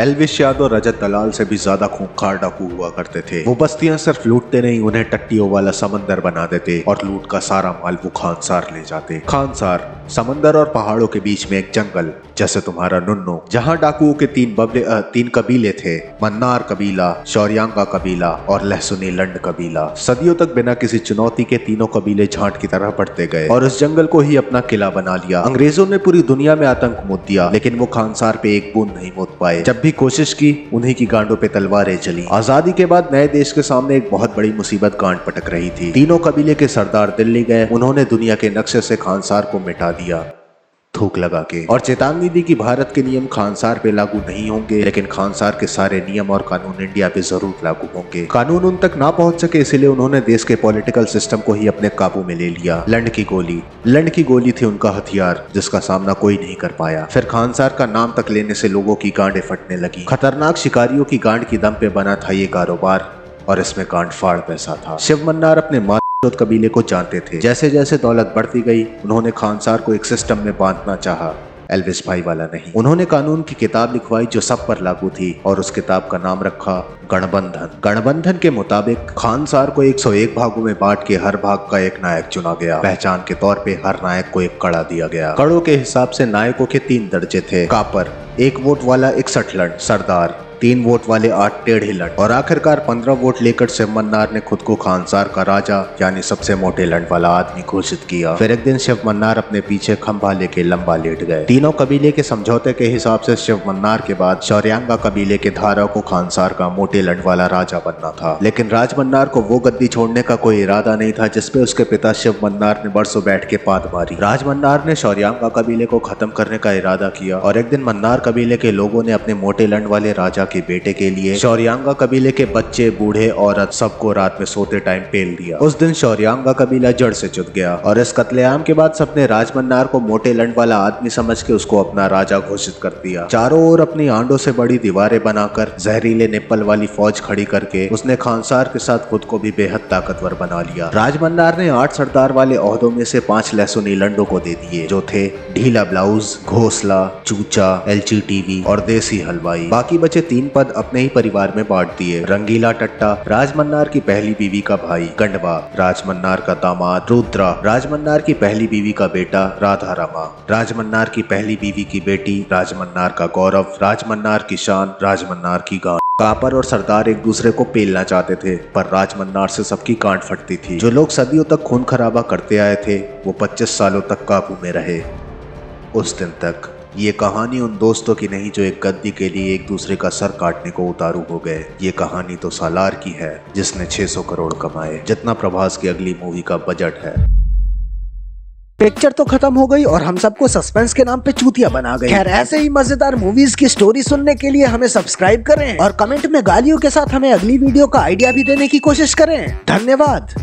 एल्विश यादव रजत दलाल से भी ज्यादा खूंखार डाकू हुआ करते थे। वो बस्तियां सिर्फ लूटते नहीं, उन्हें टट्टियों वाला समंदर बना देते और लूट का सारा माल वो खानसार ले जाते। खानसार समंदर और पहाड़ों के बीच में एक जंगल, जैसे तुम्हारा नुन्नू, जहाँ डाकुओं के तीन कबीले थे, मन्नार कबीला, शौर्यांगा कबीला और लहसुनी लंड कबीला। सदियों तक बिना किसी चुनौती के तीनों कबीले झांट की तरह बढ़ते गए और इस जंगल को ही अपना किला बना लिया। अंग्रेजों ने पूरी दुनिया में आतंक मोद दिया, लेकिन वो खानसार पे एक बूंद नहीं मोद पाए। जब भी कोशिश की, उन्हीं की गांडों पे तलवारें चली। आजादी के बाद नए देश के सामने एक बहुत बड़ी मुसीबत गांड पटक रही थी। तीनों कबीले के सरदार दिल्ली गए, उन्होंने दुनिया के नक्शे से खानसार को मिटा दिया थूक लगा के, और चेतावनी दी कि भारत के नियम खानसार पे लागू नहीं होंगे, लेकिन खानसार के सारे नियम और कानून इंडिया पे जरूर लागू होंगे। कानून उन तक ना पहुंच सके, इसलिए उन्होंने देश के पॉलिटिकल सिस्टम को ही अपने काबू में ले लिया। लंड की गोली थी उनका हथियार, जिसका सामना कोई नहीं कर पाया। फिर खानसार का नाम तक लेने से लोगों की गांडें फटने लगी। खतरनाक शिकारियों की गांड की दम पे बना था ये कारोबार, और इसमें गांड फाड़ पैसा था। शिव मन्नार अपने कबीले को जानते थे। जैसे जैसे दौलत बढ़ती गई, उन्होंने खानसार को एक सिस्टम में बांधना चाहा, एल्विस भाई वाला नहीं। उन्होंने कानून की किताब लिखवाई जो सब पर लागू थी, और उस किताब का नाम रखा गणबंधन। गणबंधन के मुताबिक खानसार को 101 भागों में बांट के हर भाग का एक नायक चुना गया। पहचान के तौर पे हर नायक को एक कड़ा दिया गया। कड़ों के हिसाब से नायकों के 3 दर्जे थे। कापर 1 वोट वाला 61 लंड, सरदार 3 वोट वाले 8 टेढ़े लंड, और आखिरकार 15 वोट लेकर शिव मन्नार ने खुद को खानसार का राजा यानी सबसे मोटे लंड वाला आदमी घोषित किया। फिर एक दिन शिव मन्नार अपने पीछे खंभा लेके लंबा लेट गए। तीनों कबीले के समझौते के हिसाब से शिव मन्नार के बाद शौर्यांगा कबीले के धारा को खानसार का मोटे लंड वाला राजा बनना था, लेकिन राज मन्नार को वो गद्दी छोड़ने का कोई इरादा नहीं था जिसपे उसके पिता शिव मन्नार ने बरसों बैठ के पाद मारी। राज मन्नार ने शौर्यांगा कबीले को खत्म करने का इरादा किया, और एक दिन मन्नार कबीले के लोगों ने अपने मोटे लंड वाले राजा के बेटे के लिए शौर्यांगा कबीले के बच्चे, बूढ़े, औरत सबको रात में सोते टाइम पेल दिया। उस दिन शौर्यांगा कबीला जड़ से चुत गया, और इस कत्लेआम के बाद सबने राज मन्नार को मोटे लंड वाला आदमी समझ के उसको अपना राजा घोषित कर दिया। चारों ओर अपनी आंडों से बड़ी दीवारें बनाकर जहरीले निप्पल वाली फौज खड़ी करके उसने खानसार के साथ खुद को भी बेहद ताकतवर बना लिया। राज मन्नार ने 8 सरदार वाले ओहदों में से 5 लहसुनी लंडों को दे दिए, जो थे ढीला ब्लाउज, घोसला, चूचा, एलची टीवी और देसी हलवाई। बाकी बचे 3 पद अपने ही परिवार में बांट दिए। रंगीला टट्टा राज मन्नार की पहली बीवी का भाई, गंडवा राज मन्नार का दामाद, रुद्रा राज मन्नार की पहली बीवी का बेटा, राधा रमा राज मन्नार की पहली बीवी की बेटी, राज मन्नार का गौरव, राज मन्नार की शान, राज मन्नार की गांड। कापर और सरदार एक दूसरे को पेलना चाहते थे, पर राज मन्नार से सबकी गांड फटती थी। जो लोग सदियों तक खून खराबा करते आए थे, वो 25 सालों तक काबू में रहे। उस दिन तक ये कहानी उन दोस्तों की नहीं जो एक गद्दी के लिए एक दूसरे का सर काटने को उतारू हो गए। ये कहानी तो सालार की है, जिसने 600 करोड़ कमाए, जितना प्रभास की अगली मूवी का बजट है। पिक्चर तो खत्म हो गई और हम सबको सस्पेंस के नाम पे चूतिया बना गए। खैर, ऐसे ही मजेदार मूवीज की स्टोरी सुनने के लिए हमें सब्सक्राइब करें और कमेंट में गालियों के साथ हमें अगली वीडियो का आइडिया भी देने की कोशिश करें। धन्यवाद।